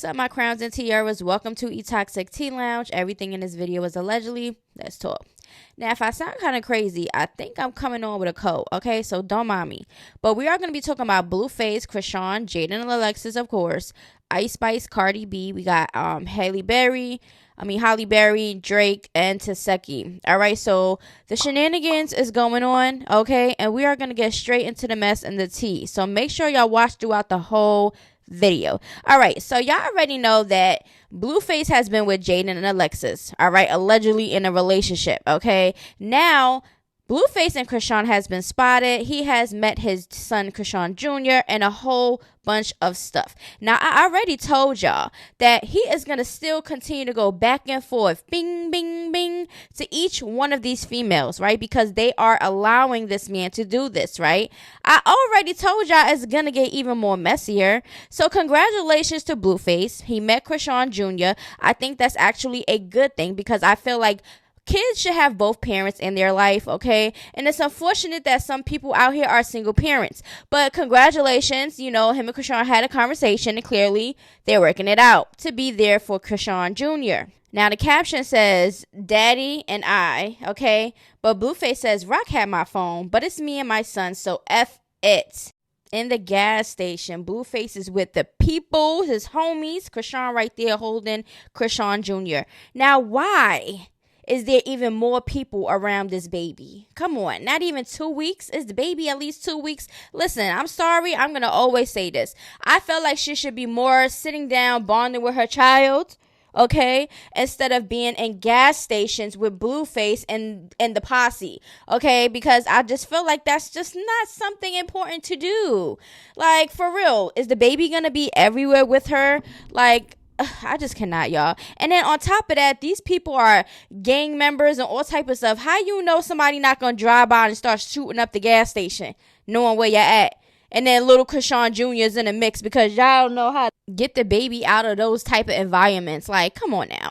what's up, my crowns and tiaras? Welcome to Toxic Tea Lounge. Everything in this video is allegedly. Let's talk. Now, if I sound kind of crazy, I think I'm coming on with a cold, okay? So don't mind me. But we are going to be talking about Blueface, Chrisean, Jaidyn and Alexis, of course, Ice Spice, Cardi B. We got Halle Berry, Drake, and Taseki. All right, so the shenanigans is going on, okay? And we are going to get straight into the mess and the tea. So make sure y'all watch throughout the whole video. All right, so y'all already know that Blueface has been with Jaidyn and Alexis, all right, allegedly in a relationship, okay? Now, Blueface and Chrisean has been spotted. He has met his son, Chrisean Jr., and a whole bunch of stuff. Now, I already told y'all that he is going to still continue to go back and forth, bing, bing, bing, to each one of these females, right? Because they are allowing this man to do this, right? I already told y'all it's going to get even more messier. So, congratulations to Blueface. He met Chrisean Jr. I think that's actually a good thing because I feel like kids should have both parents in their life, okay? And it's unfortunate that some people out here are single parents. But congratulations, you know, him and Chrisean had a conversation and clearly they're working it out to be there for Chrisean Jr. Now, the caption says, Daddy and I, okay? But Blueface says, Rock had my phone, but it's me and my son, so F it. In the gas station, Blueface is with the people, his homies, Chrisean right there holding Chrisean Jr. Now, why is there even more people around this baby? Come on, not even 2 weeks? Is the baby at least 2 weeks? Listen, I'm sorry. I'm going to always say this. I felt like she should be more sitting down, bonding with her child, okay, instead of being in gas stations with Blueface and the posse, okay, because I just feel like that's just not something important to do. Like, for real, is the baby going to be everywhere with her? Like, I just cannot, y'all. And then on top of that, these people are gang members and all type of stuff. How you know somebody not gonna drive by and start shooting up the gas station, knowing where you're at? And then little Chrisean Jr. is in the mix because y'all don't know how to get the baby out of those type of environments. Like, come on now.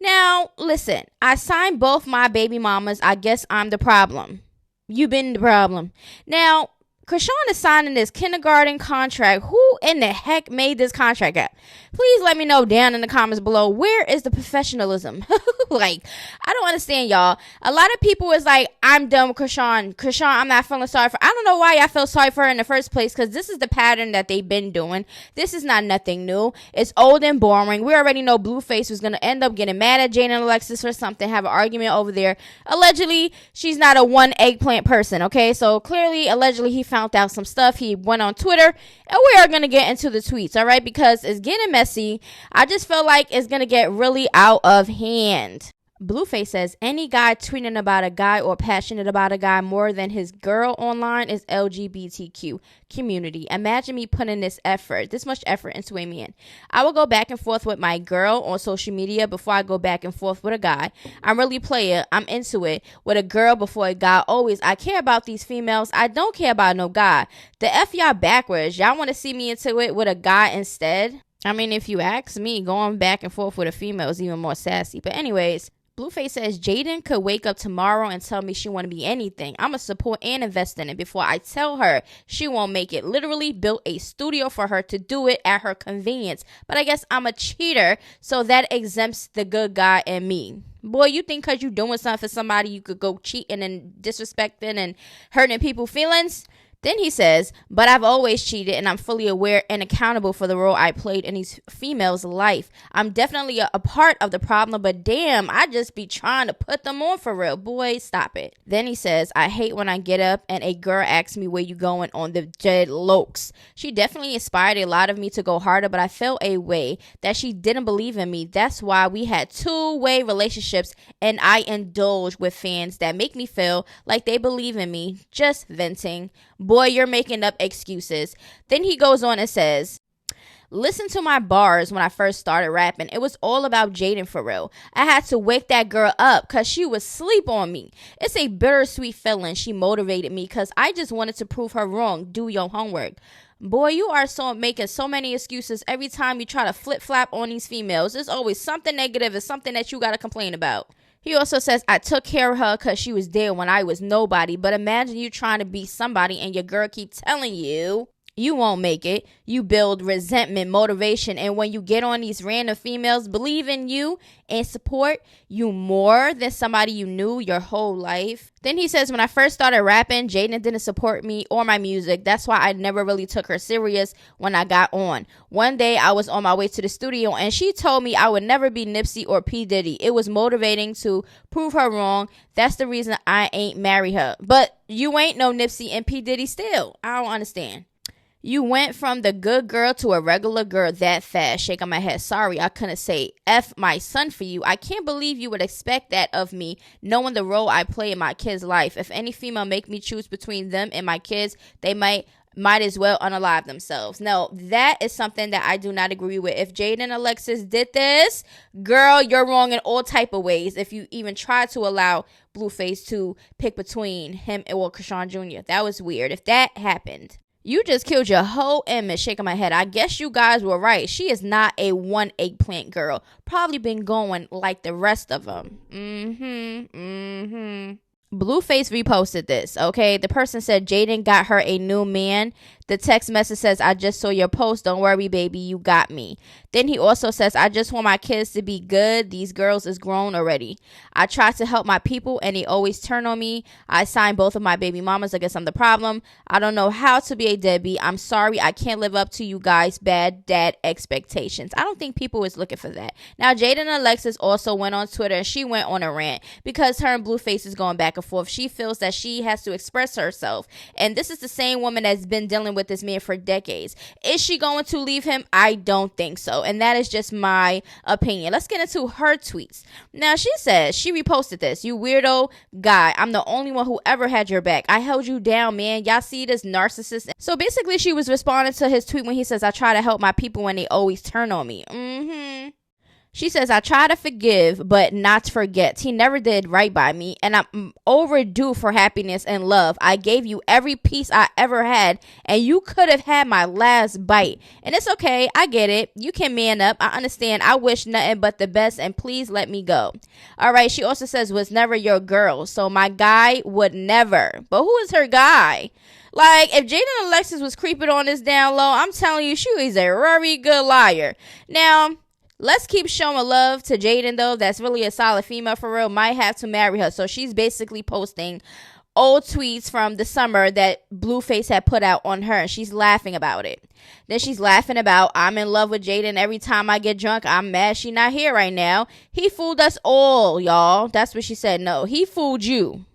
Now, listen, I signed both my baby mamas. I guess I'm the problem. You been the problem. Now, Chrisean is signing this kindergarten contract. Who in the heck made this contract up? Please let me know down in the comments below. Where is the professionalism? Like, I don't understand, y'all. A lot of people is like, I'm done with Chrisean. Chrisean, I'm not feeling sorry for. I don't know why I feel sorry for her in the first place because this is the pattern that they've been doing. This is not nothing new. It's old and boring. We already know Blueface was going to end up getting mad at Jaidyn and Alexis for something, have an argument over there. Allegedly, she's not a one eggplant person, okay? So clearly, allegedly, he found out some stuff. He went on Twitter, and we are going to get into the tweets, all right? Because it's getting messy. I just feel like it's going to get really out of hand. Blueface says, any guy tweeting about a guy or passionate about a guy more than his girl online is LGBTQ community. Imagine me putting this much effort into a man. I will go back and forth with my girl on social media before I go back and forth with a guy. I'm really player. I'm into it. With a girl before a guy. Always. I care about these females. I don't care about no guy. The F y'all backwards. Y'all want to see me into it with a guy instead? I mean, if you ask me, going back and forth with a female is even more sassy. But anyways, Blueface says, Jaidyn could wake up tomorrow and tell me she want to be anything. I'm going to support and invest in it before I tell her she won't make it. Literally built a studio for her to do it at her convenience. But I guess I'm a cheater, so that exempts the good guy in me. Boy, you think because you doing something for somebody, you could go cheating and disrespecting and hurting people's feelings? Then he says, but I've always cheated and I'm fully aware and accountable for the role I played in these females' life. I'm definitely a part of the problem, but damn, I just be trying to put them on for real. Boy, stop it. Then he says, I hate when I get up and a girl asks me where you going on the dead lokes. She definitely inspired a lot of me to go harder, but I felt a way that she didn't believe in me. That's why we had two-way relationships and I indulge with fans that make me feel like they believe in me. Just venting. Boy, you're making up excuses. Then he goes on and says, listen to my bars when I first started rapping. It was all about Jaidyn for real. I had to wake that girl up because she was asleep on me. It's a bittersweet feeling. She motivated me because I just wanted to prove her wrong. Do your homework. Boy, you are making so many excuses every time you try to flip-flap on these females. There's always something negative and something that you got to complain about. He also says, I took care of her because she was there when I was nobody. But imagine you trying to be somebody and your girl keep telling you You won't make it. You build resentment, motivation, and when you get on these random females, believe in you and support you more than somebody you knew your whole life. Then he says, when I first started rapping, Jaidyn didn't support me or my music. That's why I never really took her serious when I got on. One day I was on my way to the studio and she told me I would never be Nipsey or P. Diddy. It was motivating to prove her wrong. That's the reason I ain't marry her. But you ain't no Nipsey and P. Diddy still. I don't understand. You went from the good girl to a regular girl that fast. Shaking my head. Sorry, I couldn't say F my son for you. I can't believe you would expect that of me, knowing the role I play in my kid's life. If any female make me choose between them and my kids, they might as well unalive themselves. No, that is something that I do not agree with. If Jaidyn Alexis did this, girl, you're wrong in all type of ways. If you even try to allow Blueface to pick between him and Chrisean Jr., that was weird. If that happened, you just killed your whole image. Shaking my head. I guess you guys were right. She is not a one eggplant girl. Probably been going like the rest of them. Blueface reposted this, okay? The person said Jaidyn got her a new man. The text message says, I just saw your post. Don't worry, baby. You got me. Then he also says, I just want my kids to be good. These girls is grown already. I try to help my people and they always turn on me. I signed both of my baby mamas. I guess I'm the problem. I don't know how to be a deadbeat. I'm sorry. I can't live up to you guys' bad dad expectations. I don't think people is looking for that. Now, Jaidyn Alexis also went on Twitter and she went on a rant because her and Blueface is going back and forth. She feels that she has to express herself. And this is the same woman that's been dealing with this man for decades. Is she going to leave him? I don't think so. And that is just my opinion. Let's get into her tweets. Now, she says, she reposted this. You weirdo guy. I'm the only one who ever had your back. I held you down, man. Y'all see this narcissist? So basically, she was responding to his tweet when he says, I try to help my people when they always turn on me. She says, I try to forgive, but not to forget. He never did right by me, and I'm overdue for happiness and love. I gave you every piece I ever had, and you could have had my last bite. And it's okay. I get it. You can man up. I understand. I wish nothing but the best, and please let me go. All right. She also says, was never your girl, so my guy would never. But who is her guy? Like, if Jaidyn Alexis was creeping on this down low, I'm telling you, she is a very good liar. Now, let's keep showing love to Jaidyn, though. That's really a solid female for real. Might have to marry her. So she's basically posting old tweets from the summer that Blueface had put out on her. And she's laughing about it. Then she's laughing about, I'm in love with Jaidyn. Every time I get drunk, I'm mad she not here right now. He fooled us all, y'all. That's what she said. No, he fooled you.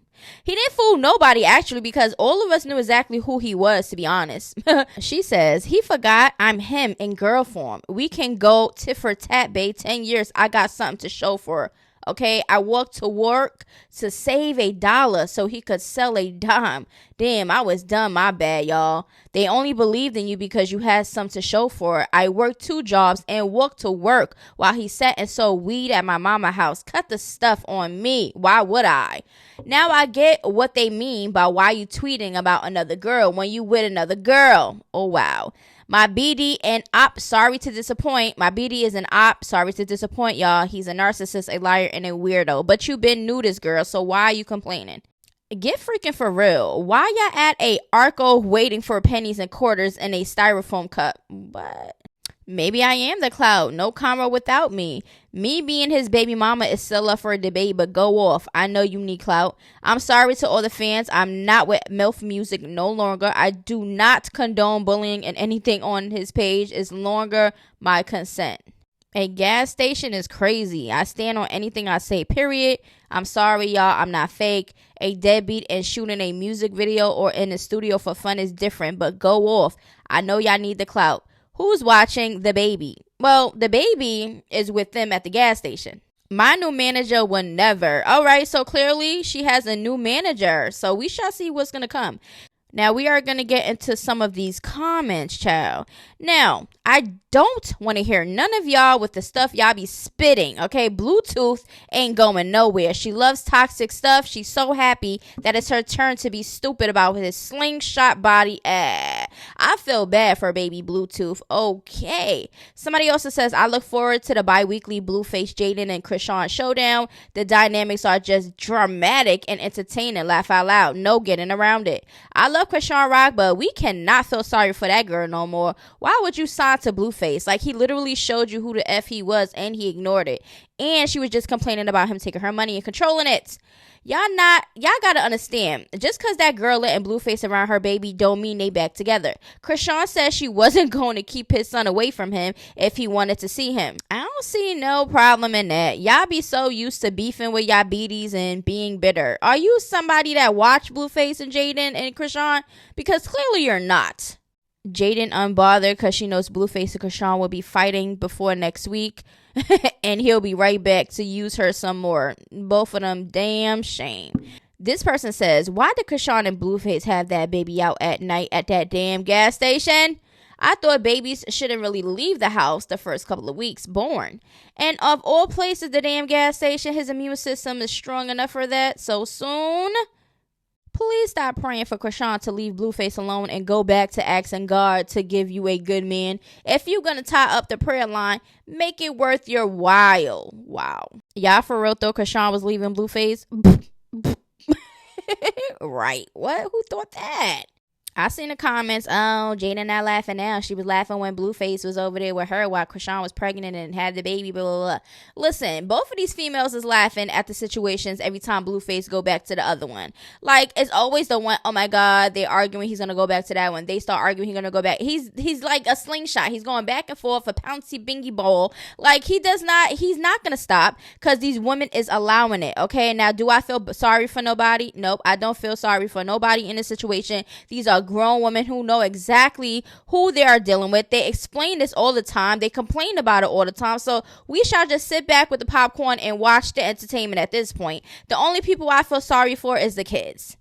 He didn't fool nobody, actually, because all of us knew exactly who he was, to be honest. She says, he forgot I'm him in girl form. We can go tit for tat, babe. 10 years, I got something to show for. Okay, I walked to work to save $1 so he could sell a dime. Damn, I was dumb. My bad, y'all. They only believed in you because you had something to show for it. I worked 2 jobs and walked to work while he sat and sold weed at my mama's house. Cut the stuff on me. Why would I? Now I get what they mean by why you tweeting about another girl when you with another girl. Oh, wow. My BD and op, sorry to disappoint. My BD is an op, sorry to disappoint, y'all. He's a narcissist, a liar, and a weirdo. But you been nudist, girl, so why are you complaining? Get freaking for real. Why y'all at a Arco waiting for pennies and quarters in a styrofoam cup? What? Maybe I am the clout. No karma without me. Me being his baby mama is still up for a debate, but go off. I know you need clout. I'm sorry to all the fans. I'm not with milf music no longer. I do not condone bullying and anything on his page is longer my consent. A gas station is crazy. I stand on anything I say, period. I'm sorry, y'all. I'm not fake. A deadbeat and shooting a music video or in the studio for fun is different, but go off. I know y'all need the clout. Who's watching the baby? Well, the baby is with them at the gas station. My new manager would never. All right, so clearly she has a new manager. So we shall see what's going to come. Now, we are going to get into some of these comments, child. Now, I don't want to hear none of y'all with the stuff y'all be spitting, okay? Bluetooth ain't going nowhere. She loves toxic stuff. She's so happy that it's her turn to be stupid about his slingshot body. I feel bad for baby Bluetooth. Okay. Somebody also says, I look forward to the bi-weekly Blueface, Jaidyn, and Chrisean showdown. The dynamics are just dramatic and entertaining. Laugh out loud. No getting around it. I love CHEATED, but we cannot feel sorry for that girl no more. Why would you sign to Blueface? Like, he literally showed you who the F he was and he ignored it. And she was just complaining about him taking her money and controlling it. Y'all gotta understand, just because that girl letting Blueface around her baby don't mean they back together. Chrisean says she wasn't going to keep his son away from him if he wanted to see him. I don't see no problem in that. Y'all be so used to beefing with y'all beaties and being bitter. Are you somebody that watch Blueface and Jaidyn and Chrisean? Because clearly you're not. Jaidyn unbothered because she knows Blueface and Chrisean will be fighting before next week. And he'll be right back to use her some more. Both of them, damn shame. This person says, why did Chrisean and Blueface have that baby out at night at that damn gas station? I thought babies shouldn't really leave the house the first couple of weeks born. And of all places, the damn gas station, his immune system is strong enough for that so soon. Please stop praying for Chrisean to leave Blueface alone and go back to asking God to give you a good man. If you're going to tie up the prayer line, make it worth your while. Wow. Y'all for real though, Chrisean was leaving Blueface? Right. What? Who thought that? I seen the comments, oh, Jaidyn not laughing now. She was laughing when Blueface was over there with her while Chrisean was pregnant and had the baby, blah, blah, blah. Listen, both of these females is laughing at the situations every time Blueface go back to the other one. Like, it's always the one, oh my God, they're arguing, he's going to go back to that one. They start arguing, he's going to go back. He's like a slingshot. He's going back and forth, a pouncy bingy ball. Like, he's not going to stop because these women is allowing it, okay? Now, do I feel sorry for nobody? Nope, I don't feel sorry for nobody in this situation. These are grown women who know exactly who they are dealing with. They explain this all the time. They complain about it all the time. So we shall just sit back with the popcorn and watch the entertainment at this point. The only people I feel sorry for is the kids.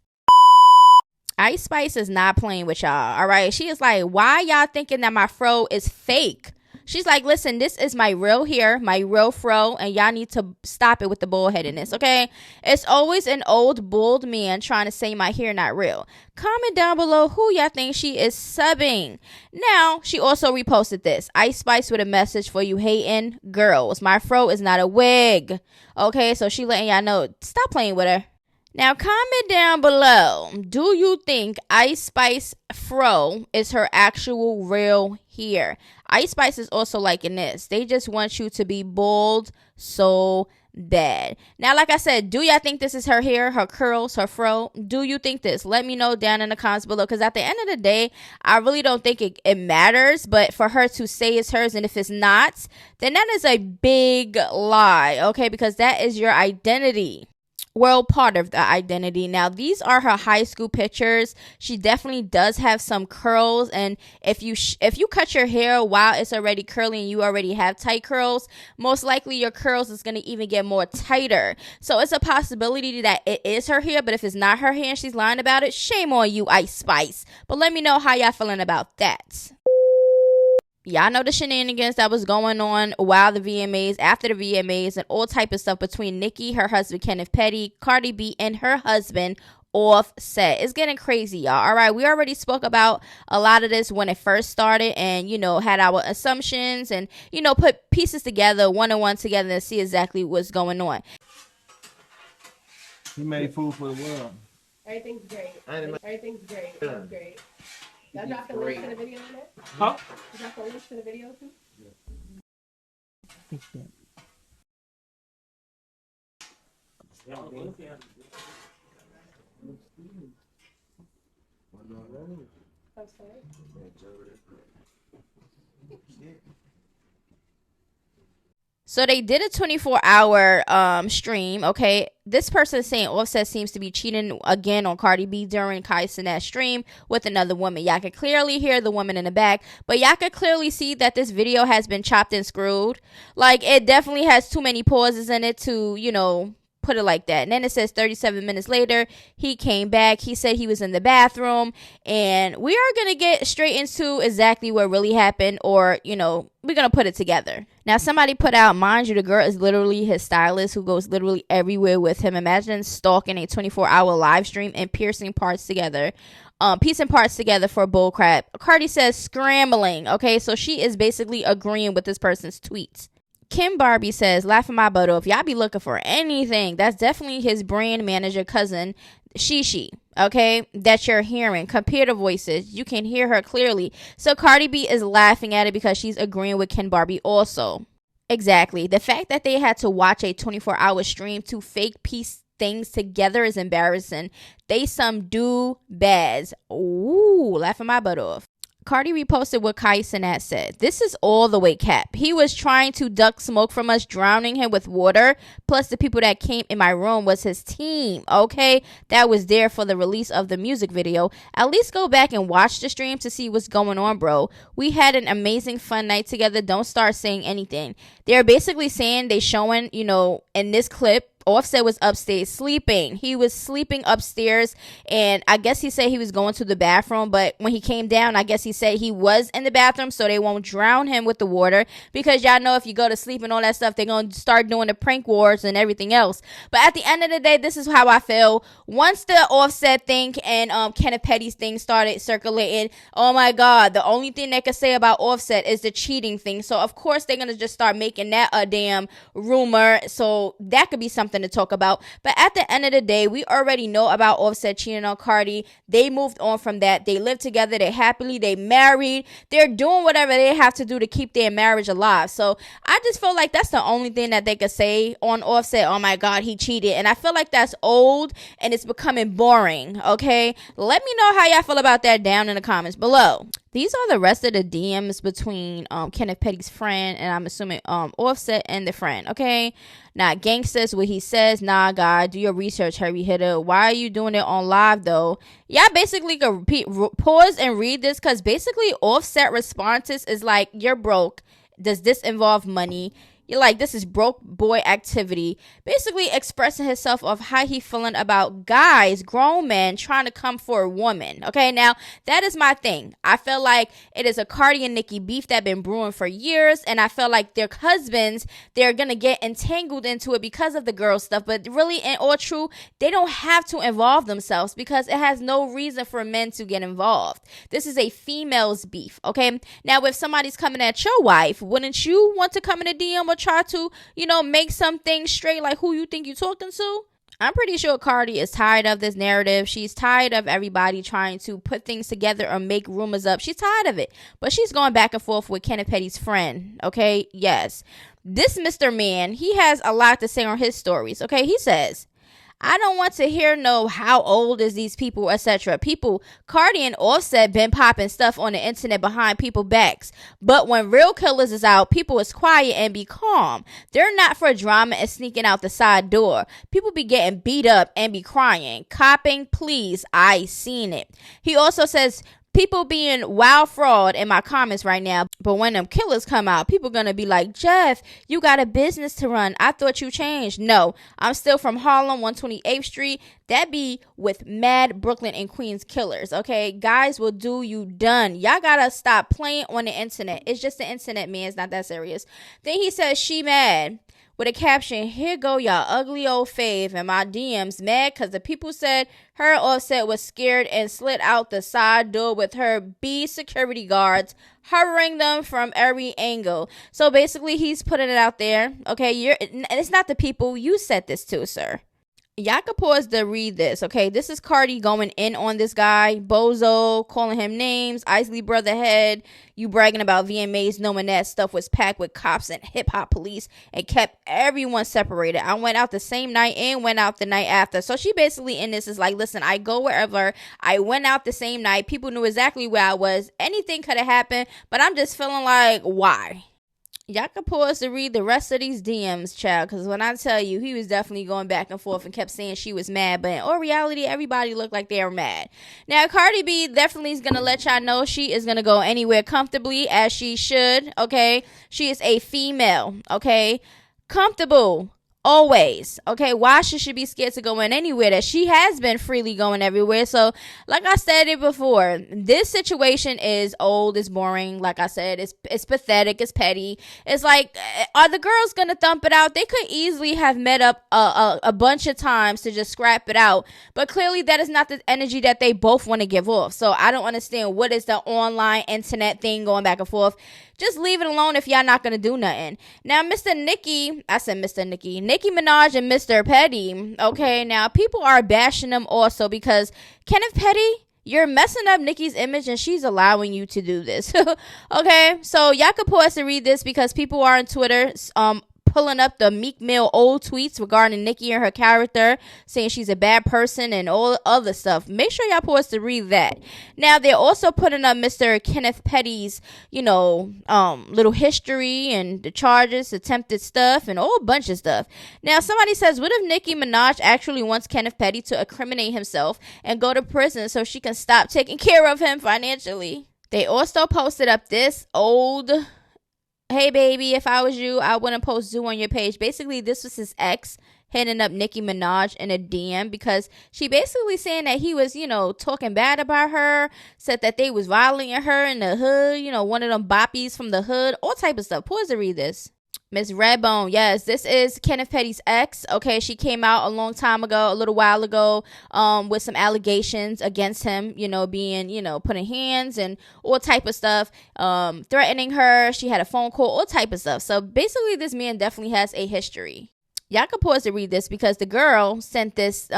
Ice Spice is not playing with y'all, all right? She is like, why y'all thinking that my fro is fake? She's like, listen, this is my real hair, my real fro, and y'all need to stop it with the bullheadedness, okay? It's always an old, bald man trying to say my hair not real. Comment down below who y'all think she is subbing. Now, she also reposted this. Ice Spice with a message for you hating girls. My fro is not a wig. Okay, so she letting y'all know, stop playing with her. Now, comment down below. Do you think Ice Spice fro is her actual real hair? Ice Spice is also liking this. They just want you to be bald so bad. Now, like I said, do y'all think this is her hair, her curls, her fro? Do you think this? Let me know down in the comments below, because at the end of the day, I really don't think it matters. But for her to say it's hers, and if it's not, then that is a big lie, okay? Because that is your identity. Well, part of the identity. Now, these are her high school pictures. She definitely does have some curls, and if you cut your hair while it's already curly and you already have tight curls, most likely your curls is going to even get more tighter. So it's a possibility that it is her hair, but if it's not her hair and she's lying about it, shame on you, Ice Spice. But let me know how y'all feeling about that. Y'all know the shenanigans that was going on while the VMAs, after the VMAs, and all type of stuff between Nicki, her husband Kenneth Petty, Cardi B, and her husband Offset. It's getting crazy, y'all. All right, we already spoke about a lot of this when it first started, and had our assumptions and put pieces together, one and one together, and see exactly what's going on. He made food for the world. Everything's great. Everything's great. It's great. Y'all drop the link to the video in it? Huh? You drop the link to the video too? I'm sorry. So they did a 24-hour stream, okay? This person is saying Offset seems to be cheating again on Cardi B during Kai Cenat's stream with another woman. Y'all can clearly hear the woman in the back, but y'all can clearly see that this video has been chopped and screwed. Like, it definitely has too many pauses in it to, put it like that. And then it says 37 minutes later, he came back. He said he was in the bathroom. And we are going to get straight into exactly what really happened, or, you know, we're going to put it together. Now, somebody put out, mind you, the girl is literally his stylist who goes literally everywhere with him. Imagine stalking a 24-hour live stream and piecing parts together for bullcrap. Cardi says scrambling. Okay, so she is basically agreeing with this person's tweets. Kim Barbie says, laughing my butt off. Y'all be looking for anything. That's definitely his brand manager cousin, Shishi. Okay, that you're hearing. Compare the voices. You can hear her clearly. So Cardi B is laughing at it because she's agreeing with Kim Barbie also. Exactly. The fact that they had to watch a 24-hour stream to fake piece things together is embarrassing. They some do bads. Ooh, laughing my butt off. Cardi reposted what Kai Cenat said. This is all the way cap. He was trying to duck smoke from us, drowning him with water. Plus, the people that came in my room was his team, okay? That was there for the release of the music video. At least go back and watch the stream to see what's going on, bro. We had an amazing fun night together. Don't start saying anything. They're basically saying they showing, you know, in this clip, Offset was upstairs sleeping. He was sleeping upstairs, and I guess he said he was going to the bathroom, but when he came down, I guess he said he was in the bathroom, so they won't drown him with the water, because y'all know if you go to sleep and all that stuff, they're going to start doing the prank wars and everything else. But at the end of the day, this is how I feel. Once the Offset thing and Kenneth Petty's thing started circulating, oh my God, the only thing they could say about Offset is the cheating thing. So of course they're going to just start making that a damn rumor, so that could be something to talk about. But at the end of the day, we already know about Offset cheating on Cardi. They moved on from that. They live together. They happily. They married. They're doing whatever they have to do to keep their marriage alive. So I just feel like that's the only thing that they could say on Offset. Oh my God, he cheated. And I feel like that's old and it's becoming boring. Okay, let me know how y'all feel about that down in the comments below. These are the rest of the DMs between Kenneth Petty's friend and I'm assuming Offset and the friend. Okay, now gangsters, what he says, nah, God, do your research, heavy hitter. Why are you doing it on live though? Yeah, basically could pause and read this, because basically Offset responses is like, you're broke. Does this involve money? You're like, this is broke boy activity. Basically expressing himself of how he feeling about guys, grown men, trying to come for a woman. Okay, now that is my thing. I feel like it is a Cardi and Nicki beef that been brewing for years. And I feel like their husbands, they're going to get entangled into it because of the girl stuff. But really, in all truth, they don't have to involve themselves, because it has no reason for men to get involved. This is a female's beef. Okay, now if somebody's coming at your wife, wouldn't you want to come in a DM or try to, you know, make something straight, like who you think you're talking to? I'm pretty sure Cardi is tired of this narrative. She's tired of everybody trying to put things together or make rumors up. She's tired of it. But she's going back and forth with Kenneth Petty's friend. Okay, yes. This Mr. Man, he has a lot to say on his stories. Okay, he says, I don't want to hear no how old is these people, etc. People, Cardi and Offset been popping stuff on the internet behind people's backs. But when real killers is out, people is quiet and be calm. They're not for drama and sneaking out the side door. People be getting beat up and be crying. Copping, please. I seen it. He also says, people being wild fraud in my comments right now, but when them killers come out, people gonna be like, Jeff, you got a business to run. I thought you changed. No, I'm still from Harlem, 128th Street. That be with mad Brooklyn and Queens killers. Okay, guys will do you done. Y'all gotta stop playing on the internet. It's just the internet, man. It's not that serious. Then he says she mad, with a caption, here go y'all ugly old fave, and my DMs mad because the people said her Offset was scared and slid out the side door with her B security guards hovering them from every angle. So basically he's putting it out there. Okay, it's not the people you said this to, sir. Y'all can pause to read this, okay? This is Cardi going in on this guy, Bozo, calling him names, Isley Brotherhead, you bragging about VMAs, knowing that stuff was packed with cops and hip-hop police and kept everyone separated. I went out the same night and went out the night after. So she basically in this is like, listen, I go wherever. I went out the same night. People knew exactly where I was. Anything could have happened, but I'm just feeling like, why? Y'all can pause to read the rest of these DMs, child, because when I tell you, he was definitely going back and forth and kept saying she was mad, but in all reality, everybody looked like they were mad. Now, Cardi B definitely is going to let y'all know she is going to go anywhere comfortably, as she should, okay? She is a female, okay? Comfortable Always. Okay, why should she be scared to go in anywhere that she has been freely going everywhere? So, like I said it before, this situation is old, it's boring. Like I said, it's pathetic, it's petty. It's like, are the girls gonna thump it out? They could easily have met up a bunch of times to just scrap it out, but clearly that is not the energy that they both want to give off. So I don't understand what is the online internet thing going back and forth. Just leave it alone if y'all not gonna do nothing. Now, Nicki Minaj and Mr. Petty. Okay, now people are bashing them also because Kenneth Petty, you're messing up Nicki's image and she's allowing you to do this. Okay, so y'all can pause to read this because people are on Twitter pulling up the Meek Mill old tweets regarding Nicki and her character, saying she's a bad person and all other stuff. Make sure y'all pause to read that. Now, they're also putting up Mr. Kenneth Petty's, little history and the charges, attempted stuff, and a whole bunch of stuff. Now, somebody says, what if Nicki Minaj actually wants Kenneth Petty to incriminate himself and go to prison so she can stop taking care of him financially? They also posted up this old... Hey baby, if I was you, I wouldn't post zoo on your page. Basically, this was his ex hitting up Nicki Minaj in a DM because she basically saying that he was, talking bad about her, said that they was violating her in the hood, one of them boppies from the hood, all type of stuff. Pause to read this. Miss Redbone, yes, this is Kenneth Petty's ex. Okay, she came out a little while ago, with some allegations against him, being, putting hands and all type of stuff, threatening her. She had a phone call, all type of stuff. So basically, this man definitely has a history. Y'all can pause to read this because the girl sent this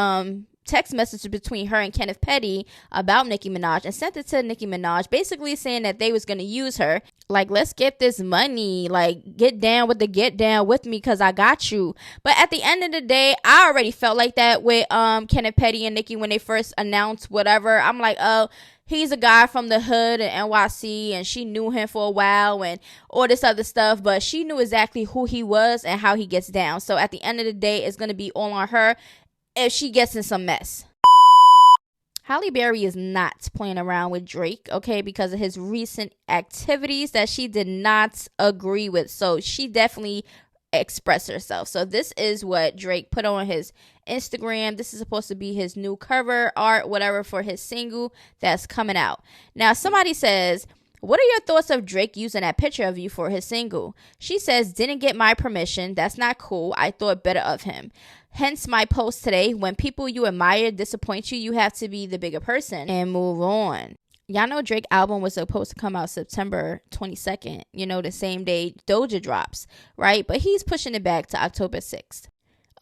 text message between her and Kenneth Petty about Nicki Minaj and sent it to Nicki Minaj, basically saying that they was going to use her. Like, let's get this money. Like, get down with me because I got you. But at the end of the day, I already felt like that with Kenneth Petty and Nicki when they first announced whatever. I'm like, oh, he's a guy from the hood in NYC and she knew him for a while and all this other stuff, but she knew exactly who he was and how he gets down. So at the end of the day, it's going to be all on her if she gets in some mess. Halle Berry is not playing around with Drake, okay, because of his recent activities that she did not agree with. So she definitely expressed herself. So this is what Drake put on his Instagram. This is supposed to be his new cover art, whatever, for his single that's coming out. Now, somebody says, what are your thoughts of Drake using that picture of you for his single? She says, didn't get my permission. That's not cool. I thought better of him. Hence my post today. When people you admire disappoint you, you have to be the bigger person and move on. Y'all know Drake album was supposed to come out September 22nd, the same day Doja drops, right? But he's pushing it back to October 6th.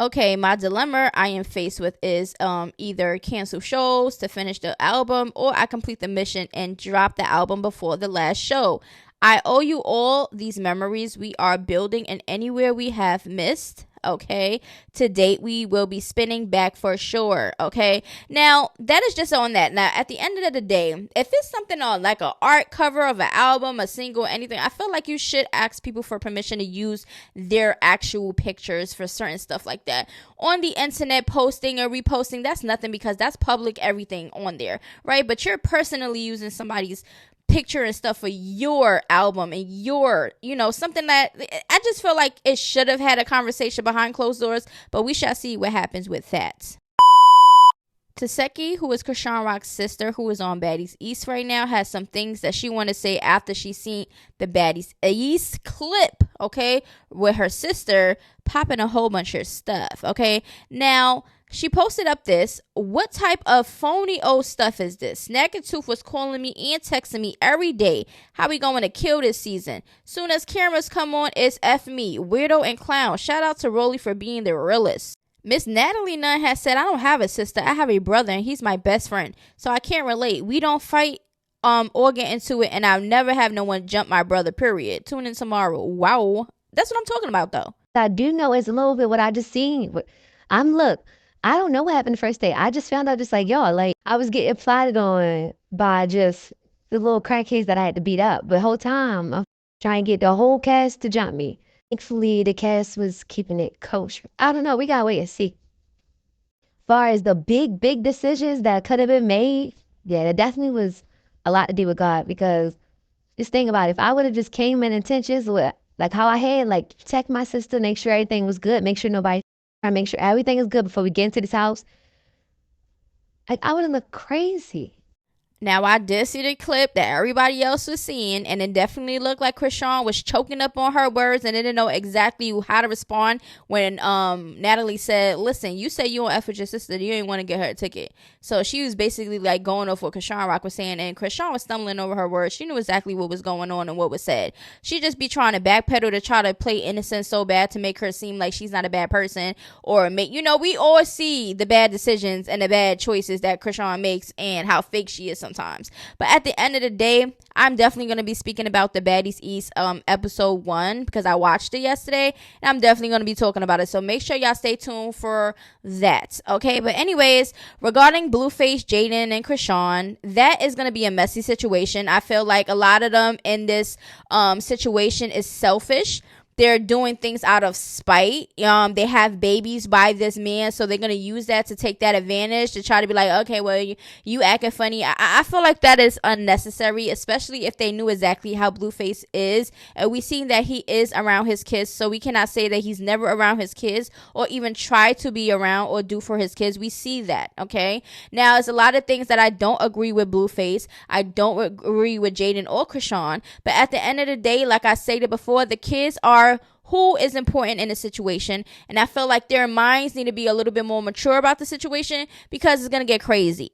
Okay, my dilemma I am faced with is either cancel shows to finish the album or I complete the mission and drop the album before the last show. I owe you all these memories we are building and anywhere we have missed. Okay, to date we will be spinning back for sure. Okay, now that is just on that. Now at the end of the day, if it's something on like an art cover of an album, a single, anything, I feel like you should ask people for permission to use their actual pictures for certain stuff like that. On the internet, posting or reposting, that's nothing because that's public everything on there, right? But you're personally using somebody's picture and stuff for your album and your, something that I just feel like it should have had a conversation behind closed doors, but we shall see what happens with that. Taseki, who is Chriseanrock's sister, who is on Baddies East right now, has some things that she want to say after she seen the Baddies East clip, okay, with her sister popping a whole bunch of stuff, okay? Now, she posted up this. What type of phony old stuff is this? Snaggletooth was calling me and texting me every day. How we going to kill this season? Soon as cameras come on, it's F me, weirdo and clown. Shout out to Rolly for being the realest. Miss Natalie Nunn has said, I don't have a sister. I have a brother and he's my best friend. So I can't relate. We don't fight or get into it and I'll never have no one jump my brother, period. Tune in tomorrow. Wow. That's what I'm talking about though. I do know it's a little bit what I just seen. Look, I don't know what happened the first day. I just found out just like y'all, like I was getting plotted on by just the little crackheads that I had to beat up. But the whole time I'm trying to get the whole cast to jump me. Thankfully, the cast was keeping it kosher. I don't know. We gotta wait and see. As far as the big decisions that could have been made, yeah, it definitely was a lot to do with God. Because just think about it. If I would have just came in intentions with like how I had, like check my sister, make sure everything was good, make sure nobody I make sure everything is good before we get into this house. Like, I would have looked crazy. Now, I did see the clip that everybody else was seeing, and it definitely looked like Chrisean was choking up on her words and didn't know exactly how to respond when Natalie said, listen, you say you don't F with your sister, you ain't want to get her a ticket. So she was basically like going off what Chriseanrock was saying, and Chrisean was stumbling over her words. She knew exactly what was going on and what was said. She just be trying to backpedal to try to play innocent so bad to make her seem like she's not a bad person, or make, we all see the bad decisions and the bad choices that Chrisean makes and how fake she is sometimes. But at the end of the day, I'm definitely going to be speaking about the Baddies East episode 1 because I watched it yesterday, and I'm definitely going to be talking about it. So make sure y'all stay tuned for that. Okay, but anyways, regarding Blueface, Jaidyn, and Chrisean, that is going to be a messy situation. I feel like a lot of them in this situation is selfish. They're doing things out of spite. They have babies by this man, so they're going to use that to take that advantage to try to be like, okay, well, you acting funny. I feel like that is unnecessary, especially if they knew exactly how Blueface is. And we seen that he is around his kids, so we cannot say that he's never around his kids or even try to be around or do for his kids. We see that, okay? Now, there's a lot of things that I don't agree with Blueface. I don't agree with Jaidyn or Chrisean. But at the end of the day, like I stated before, the kids are who is important in the situation, and I feel like their minds need to be a little bit more mature about the situation because it's gonna get crazy.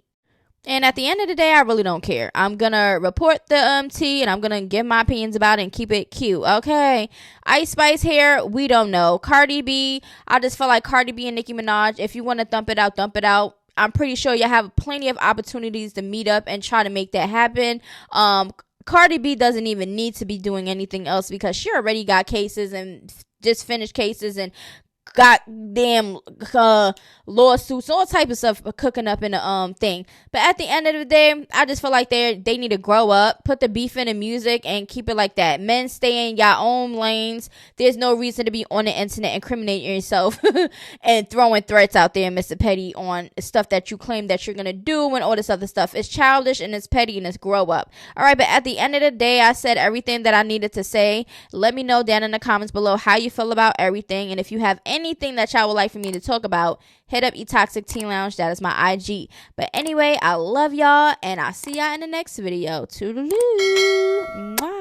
And at the end of the day, I really don't care. I'm gonna report the tea, and I'm gonna give my opinions about it and keep it cute. Okay, Ice Spice hair, we don't know. Cardi B, I just feel like Cardi B and Nicki Minaj, if you want to dump it out, dump it out. I'm pretty sure you have plenty of opportunities to meet up and try to make that happen. Cardi B doesn't even need to be doing anything else because she already got cases and just finished cases and got damn lawsuits, all type of stuff cooking up in the thing. But at the end of the day, I just feel like they need to grow up, put the beef in the music, and keep it like that. Men, stay in your own lanes. There's no reason to be on the internet incriminating yourself and throwing threats out there, Mr. Petty, on stuff that you claim that you're gonna do and all this other stuff. It's childish and it's petty and it's grow up. All right, but at the end of the day, I said everything that I needed to say. Let me know down in the comments below how you feel about everything, and if you have anything that y'all would like for me to talk about, hit up Toxic Teen Lounge. That is my IG. But anyway, I love y'all, and I'll see y'all in the next video. Toodaloo. Mwah.